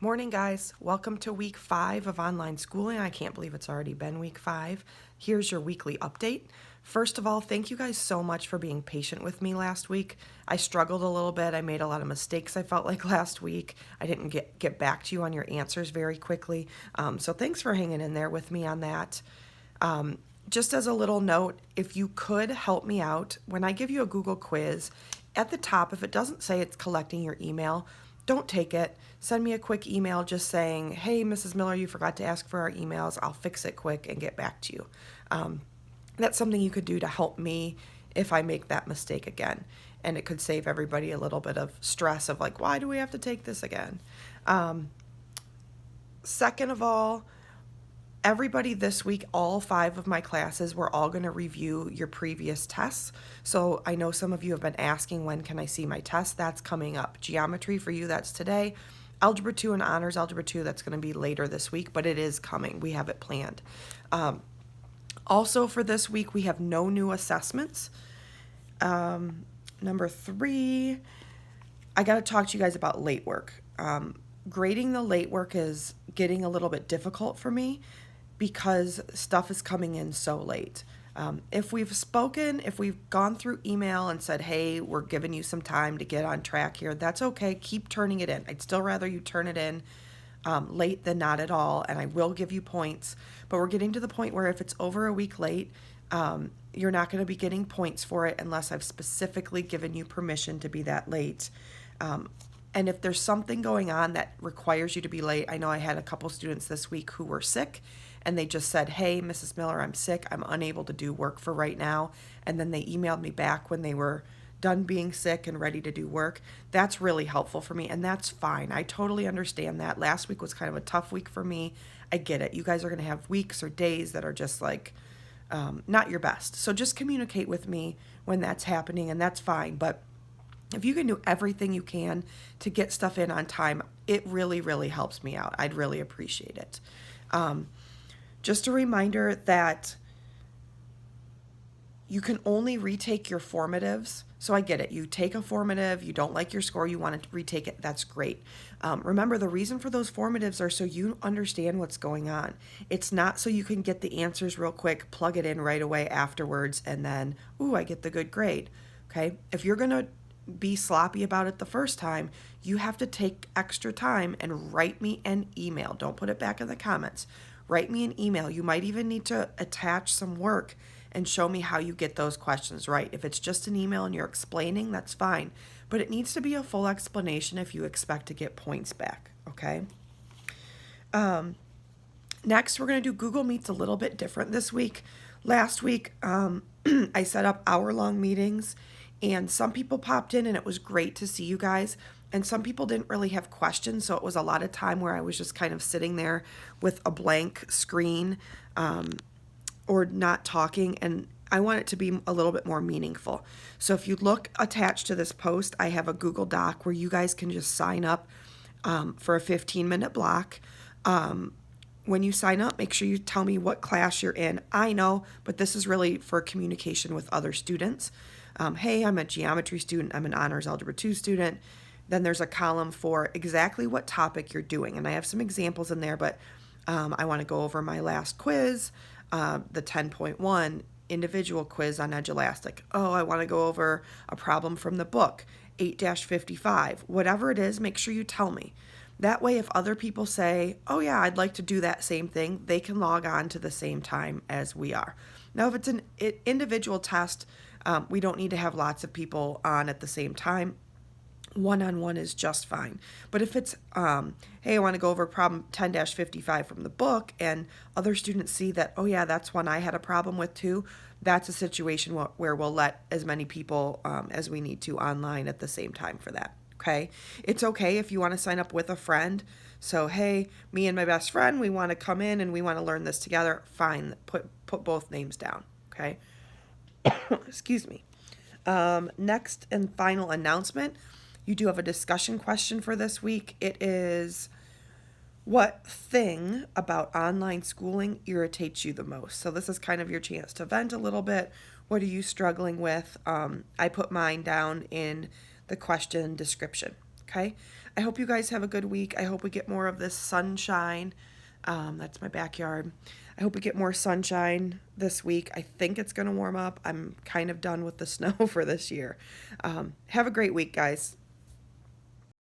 Morning, guys. Welcome to week 5 of online schooling. I can't believe it's already been week 5. Here's your weekly update. First of all, thank you guys so much for being patient with me last week. I struggled a little bit. I made a lot of mistakes, I felt like, last week. I didn't get back to you on your answers very quickly. So thanks for hanging in there with me on that. Just as a little note, if you could help me out, when I give you a Google quiz, at the top, if it doesn't say it's collecting your email, don't take it. Send me a quick email just saying, hey, Mrs. Miller, you forgot to ask for our emails. I'll fix it quick and get back to you. That's something you could do to help me if I make that mistake again. And it could save everybody a little bit of stress of like, why do we have to take this again? Second of all, everybody this week, all 5 of my classes, we're all going to review your previous tests. So I know some of you have been asking, when can I see my test? That's coming up. Geometry for you, that's today. Algebra 2 and Honors Algebra 2, that's going to be later this week, but it is coming. We have it planned. Also for this week, we have no new assessments. Number 3, I got to talk to you guys about late work. Grading the late work is getting a little bit difficult for me because stuff is coming in so late. If we've gone through email and said, hey, we're giving you some time to get on track here, that's okay. Keep turning it in. I'd still rather you turn it in late than not at all, and I will give you points. But we're getting to the point where if it's over a week late, you're not going to be getting points for it unless I've specifically given you permission to be that late. And if there's something going on that requires you to be late, I know I had a couple students this week who were sick, and they just said, hey, Mrs. Miller, I'm sick. I'm unable to do work for right now. And then they emailed me back when they were done being sick and ready to do work. That's really helpful for me, and that's fine. I totally understand that. Last week was kind of a tough week for me. I get it. You guys are going to have weeks or days that are just like not your best. So just communicate with me when that's happening, and that's fine. But if you can do everything you can to get stuff in on time, it really, really helps me out. I'd really appreciate it. Just a reminder that you can only retake your formatives. So I get it. You take a formative, you don't like your score, you want to retake it. That's great. Remember, the reason for those formatives are so you understand what's going on. It's not so you can get the answers real quick, plug it in right away afterwards, and then, ooh, I get the good grade. Okay? If you're going to be sloppy about it the first time, you have to take extra time and write me an email. Don't put it back in the comments. Write me an email. You might even need to attach some work and show me how you get those questions right. If it's just an email and you're explaining, that's fine. But it needs to be a full explanation if you expect to get points back, okay? Next, we're going to do Google Meets a little bit different this week. Last week, I set up hour-long meetings, and some people popped in, and it was great to see you guys. And some people didn't really have questions, so it was a lot of time where I was just kind of sitting there with a blank screen or not talking, and I want it to be a little bit more meaningful. So if you look attached to this post, I have a Google Doc where you guys can just sign up for a 15-minute block. When you sign up, make sure you tell me what class you're in. I know, but this is really for communication with other students. Hey, I'm a geometry student. I'm an Honors Algebra 2 student. Then there's a column for exactly what topic you're doing. And I have some examples in there, but I want to go over my last quiz, the 10.1 individual quiz on Edulastic. Oh, I want to go over a problem from the book, 8-55. Whatever it is, make sure you tell me. That way, if other people say, oh yeah, I'd like to do that same thing, they can log on to the same time as we are. Now, if it's an individual test, we don't need to have lots of people on at the same time. One-on-one is just fine. But if it's, hey, I want to go over problem 10-55 from the book, and other students see that, oh yeah, that's one I had a problem with too, that's a situation where we'll let as many people as we need to online at the same time for that, okay? It's okay if you want to sign up with a friend. So, hey, me and my best friend, we want to come in and we want to learn this together. Fine, put both names down, okay? Excuse me. Next and final announcement. You do have a discussion question for this week. It is, what thing about online schooling irritates you the most? So this is kind of your chance to vent a little bit. What are you struggling with? I put mine down in the question description. Okay? I hope you guys have a good week. I hope we get more of this sunshine. That's my backyard. I hope we get more sunshine this week. I think it's going to warm up. I'm kind of done with the snow for this year. Have a great week, guys.